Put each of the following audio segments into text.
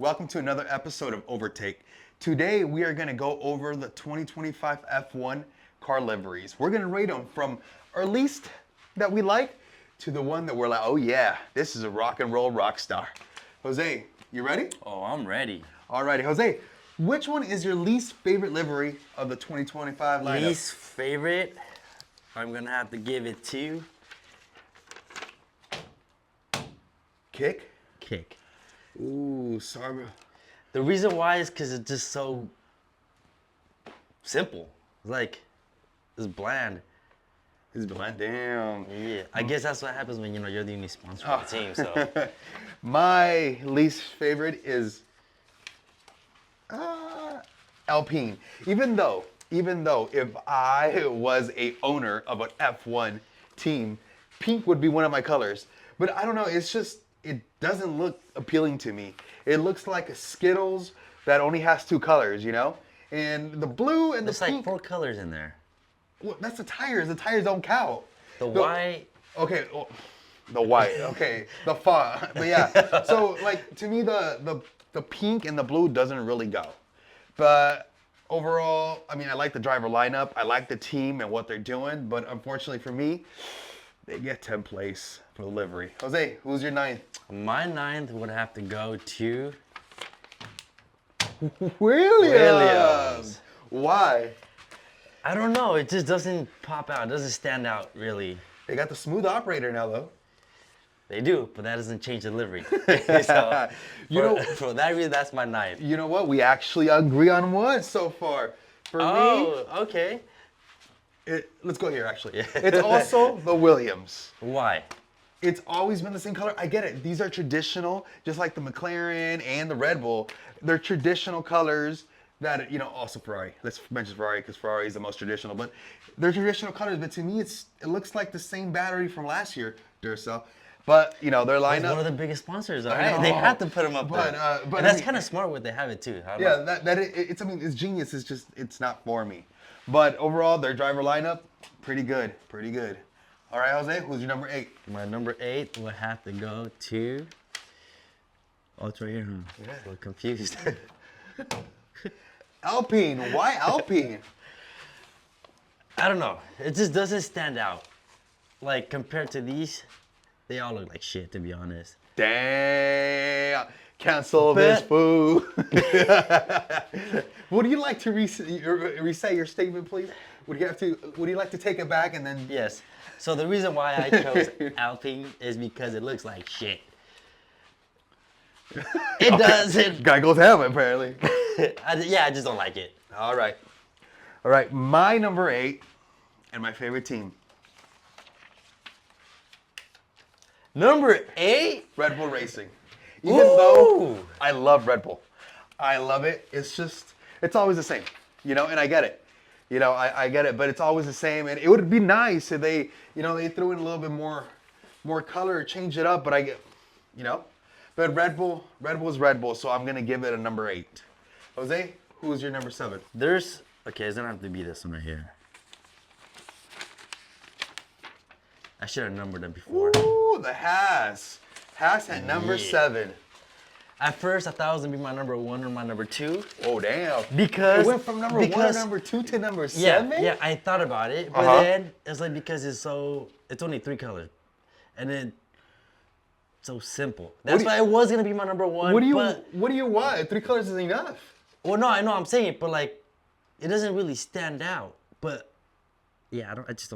Welcome to another episode of Overtake. Today we are going to go over the 2025 F1 car liveries. We're going to rate them from our least that we like to the one that we're like, oh yeah, this is a rock and roll rock star. Jose, you ready? Oh, I'm ready. Alrighty, Jose, which one is your least favorite livery of the 2025 lineup? Least favorite, I'm gonna have to give it to Kick? Kick. Ooh, sorry. The reason why is because it's just so simple. It's bland. It's bland. Damn. Yeah, I guess that's what happens when you're the only sponsor of the team. So My least favorite is Alpine. Even though if I was a owner of an F1 team, pink would be one of my colors. But I don't know, it doesn't look appealing to me. It looks like a Skittles that only has two colors, you know? And the blue and the there's pink. like 4 colors in there. Well, that's the tires. The tires don't count. The white. Okay, well, the white. Okay, the font. But yeah, so like to me, the pink and the blue doesn't really go. But overall, I mean, I like the driver lineup. I like the team and what they're doing. But unfortunately for me, they get 10th place for the livery. Jose, who's your 9th? My 9th would have to go to Williams. Why? I don't know. It just doesn't pop out. It doesn't stand out really. They got the smooth operator now, though. They do, but that doesn't change the livery. So, for that reason, that's my 9th. You know what? We actually agree on one so far. For me, Okay. let's go here, actually. It's also the Williams. Why? It's always been the same color. I get it. These are traditional, just like the McLaren and the Red Bull. They're traditional colors that, also Ferrari. Let's mention Ferrari because Ferrari is the most traditional. But they're traditional colors. But to me, it looks like the same battery from last year, Duracell. But, their lineup. It's one of the biggest sponsors, all I know. right? They have to put them up But, there. but And that's I mean- kind of smart what they have it too. It's genius. It's just, it's not for me. But overall, their driver lineup, pretty good. Pretty good. All right, Jose, who's your number 8? My number 8 would have to go to. Oh, it's right here, huh? Yeah. A little confused. Alpine. Why Alpine? I don't know. It just doesn't stand out. Like, compared to these, they all look like shit, to be honest. Damn. Cancel this But- food. Would you like to reset your statement, please? Would you like to take it back and then? Yes. So the reason why I chose Alpine is because it looks like shit. It doesn't. Guy goes ham, apparently. I just don't like it. All right. My number 8 and my favorite team. Number 8? Red Bull Racing. Even though I love Red Bull. I love it. It's always the same, and I get it. I get it, but it's always the same. And it would be nice if they threw in a little bit more color, change it up, but I get, but Red Bull is Red Bull, so I'm going to give it a number 8. Jose, who is your number 7? It's gonna have to be this one right here. I should have numbered them before. Ooh, the Haas. Haas at number 7. At first, I thought it was gonna be my number 1 or my number 2. Oh, damn. Because It went from number 1 to number 2 to number 7? Yeah, I thought about it, but then it's like because it's only 3 colors, and then so simple. That's why it was gonna be my number 1. What do you want? 3 colors is enough. Well, no, I know I'm saying it, but like, it doesn't really stand out. But yeah, I don't know. It's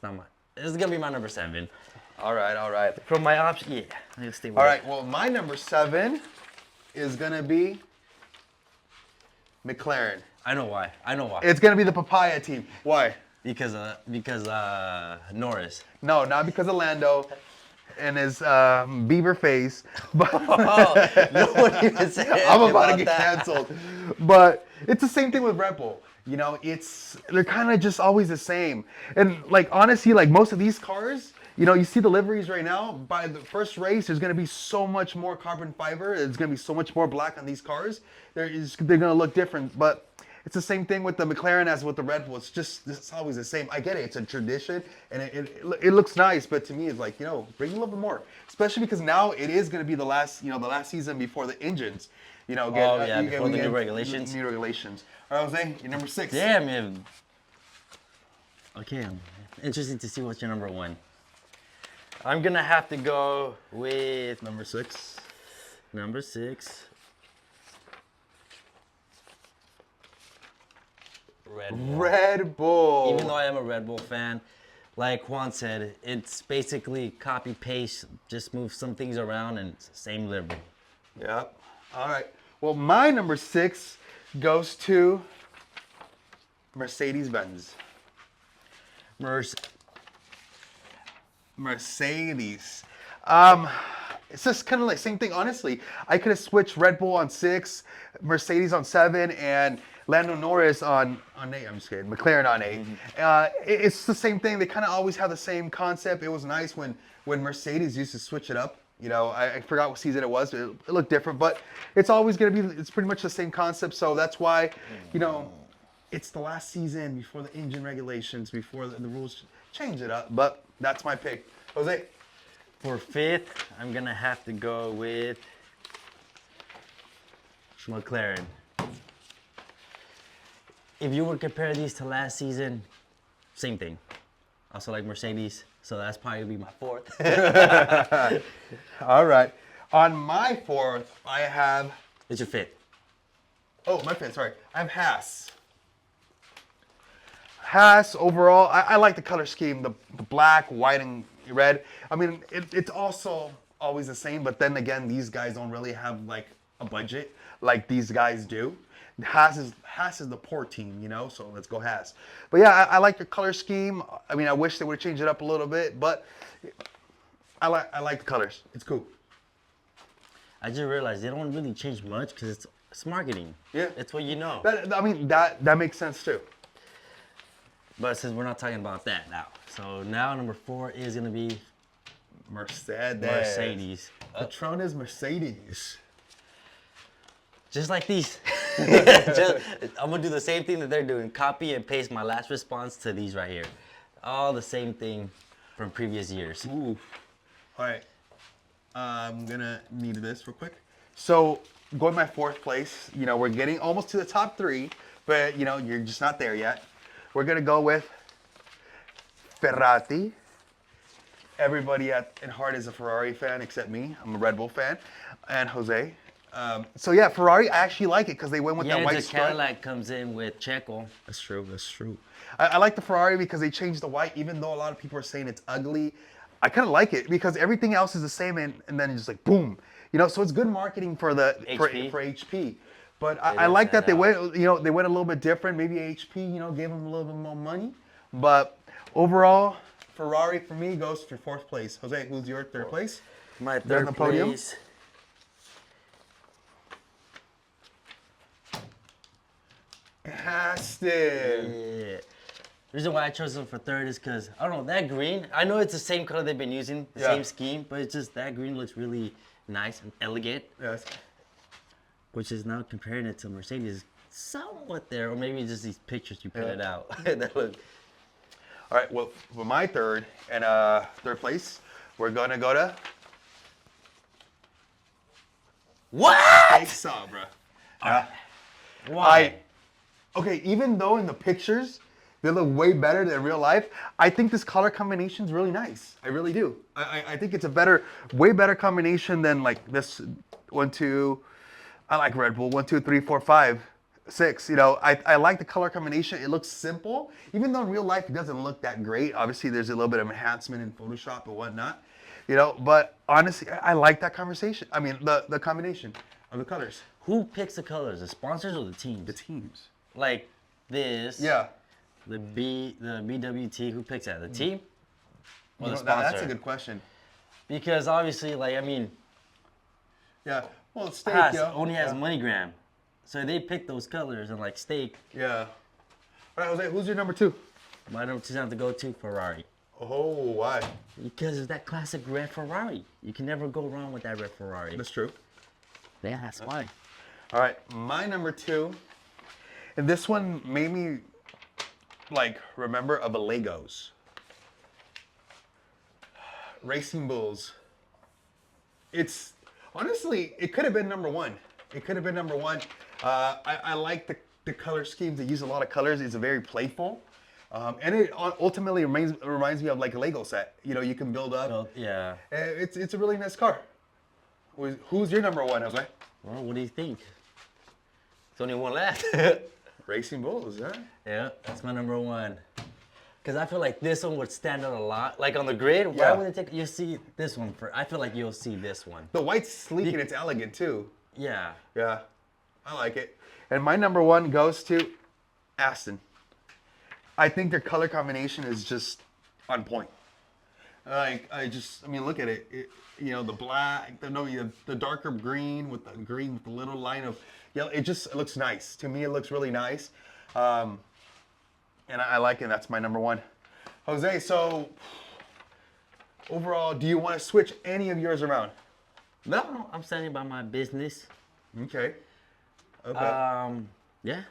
not my. It's gonna be my number 7. All right. From my option, yeah. I'm gonna stay with All it. right, well, my number 7 is going to be McLaren. I know why. It's going to be the papaya team. Why? Because Norris. No, not because of Lando and his beaver face. But No one even said I'm about to anything get that. canceled. But it's the same thing with Red Bull. They're kind of just always the same. And like honestly, like most of these cars, you see the liveries right now. By the first race, there's going to be so much more carbon fiber. It's going to be so much more black on these cars. They're going to look different. But it's the same thing with the McLaren as with the Red Bull. It's always the same. I get it. It's a tradition, and it looks nice. But to me, it's like, bring a little bit more. Especially because now it is going to be the last season before the engines. you know, before the new regulations. New regulations. All right, Jose, you're number 6. Damn, man. Okay, interesting to see what's your number 1. I'm gonna have to go with Number 6. number 6. Red Bull. Even though I am a Red Bull fan, like Juan said, it's basically copy paste. Just move some things around and same livery. Yep. All right. Well, my number 6 goes to Mercedes-Benz. Mercedes. It's just kind of like same thing. Honestly, I could have switched Red Bull on 6, Mercedes on 7, and Lando Norris on 8. I'm just kidding. McLaren on 8. It's the same thing. They kind of always have the same concept. It was nice when Mercedes used to switch it up. You know, I forgot what season it was. It looked different, but it's always going to be. It's pretty much the same concept. So that's why, you know, it's the last season before the engine regulations, before the rules change it up. But that's my pick. Jose. For 5th, I'm gonna have to go with McLaren. If you would compare these to last season, same thing. Also like Mercedes, so that's probably gonna be my 4th. All right. On my 4th, I have. It's your 5th. Oh, my 5th. Sorry, I have Haas. Haas overall, I like the color scheme, the black, white, and red. I mean, it's also always the same, but then again, these guys don't really have like a budget like these guys do. Haas is the poor team, you know, so let's go Haas. But yeah, I like the color scheme. I mean, I wish they would change it up a little bit, but I like the colors. It's cool. I just realized they don't really change much because it's marketing. Yeah. It's what you know. That makes sense too. But since we're not talking about that now, so now number 4 is gonna be Mercedes. Patron is Mercedes. Just like these. I'm gonna do the same thing that they're doing. Copy and paste my last response to these right here. All the same thing from previous years. Ooh. All right. I'm gonna need this real quick. So going my 4th place, you know, we're getting almost to the top 3, but you know, you're just not there yet. We're gonna go with Ferrari. Everybody at heart is a Ferrari fan except me. I'm a Red Bull fan, and Jose. So yeah, Ferrari. I actually like it because they went with that white the stripe. Cadillac comes in with Checo. That's true. That's true. I like the Ferrari because they changed the white, even though a lot of people are saying it's ugly. I kind of like it because everything else is the same, and then it's just like boom, you know. So it's good marketing for HP. But I like that they went, you know, they went a little bit different. Maybe HP, you know, gave them a little bit more money. But overall, Ferrari for me goes for 4th place. Jose, who's your 3rd place? My 3rd place. Aston. Yeah. The reason why I chose them for 3rd is because, I don't know, that green, I know it's the same color they've been using, the same scheme, but it's just that green looks really nice and elegant. Yes. Which is now comparing it to Mercedes somewhat there, or maybe just these pictures you printed out. That look. All right, well, for my 3rd and 3rd place, we're going to go to... What? Sabra. Why? Okay, even though in the pictures, they look way better than real life, I think this color combination is really nice. I really do. I think it's a way better combination than like this 1, 2... I like Red Bull. 1, 2, 3, 4, 5, 6. You know, I like the color combination. It looks simple, even though in real life it doesn't look that great. Obviously, there's a little bit of enhancement in Photoshop and whatnot. You know, but honestly, I like that conversation. I mean, the combination of the colors. Who picks the colors? The sponsors or the teams? The teams. Like this. Yeah. The BWT. Who picks that? The team? Or You the know, sponsor? that's a good question. Because obviously, like I mean, Yeah. Well, steak, Haas yeah. only has MoneyGram, so they pick those colors and like steak. Yeah. All right, Jose, who's your number 2? My number 2 have to go to Ferrari. Oh, why? Because it's that classic red Ferrari. You can never go wrong with that red Ferrari. That's true. Yeah, that's why. All right, my number 2, and this one made me like remember of the Legos. Racing Bulls. It's honestly, it could have been number 1. It could have been number one. I like the color schemes. They use a lot of colors. It's very playful. And it ultimately reminds me of like a Lego set. You know, you can build up. Well, yeah. It's a really nice car. Who's your number one, Jose? Well, what do you think? There's only one left. Racing Bulls, huh? Yeah, that's my number one. Because I feel like this one would stand out a lot. Like on the grid, Yeah. why would they take, you see this one for, I feel like you'll see this one. The white's sleek and it's elegant too. Yeah. Yeah, I like it. And my number one goes to Aston. I think their color combination is just on point. I mean, look at it. You know, the black, the darker green with the little line of yellow. It looks nice. To me, it looks really nice. And I like it. That's my number one. Jose, so overall, do you want to switch any of yours around? No, I'm standing by my business. Okay. Yeah.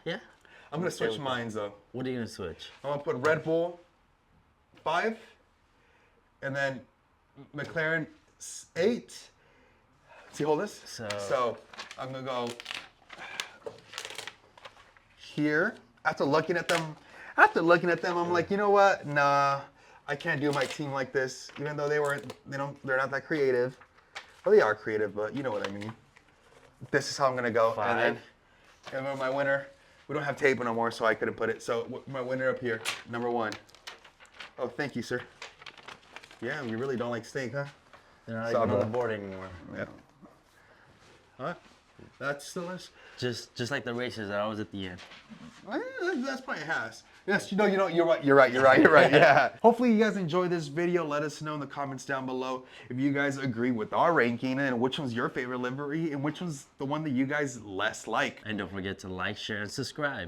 I'm going to switch mines, though. What are you going to switch? I'm going to put Red Bull 5, and then McLaren 8. See, hold this. So I'm going to go here. After looking at them, I'm like, you know what? Nah, I can't do my team like this. Even though they're not that creative. Well, they are creative, but you know what I mean. This is how I'm going to go. 5. And then my winner. We don't have tape no more, so I couldn't put it. So my winner up here, number one. Oh, thank you, sir. Yeah, you really don't like steak, huh? They're not even on the board anymore. Yeah. Huh? That's still is. Just like the races that I was at the end. That's probably a has. Yes, you're right. Yeah. Hopefully you guys enjoyed this video. Let us know in the comments down below if you guys agree with our ranking and which one's your favorite livery and which one's the one that you guys less like. And don't forget to like, share, and subscribe.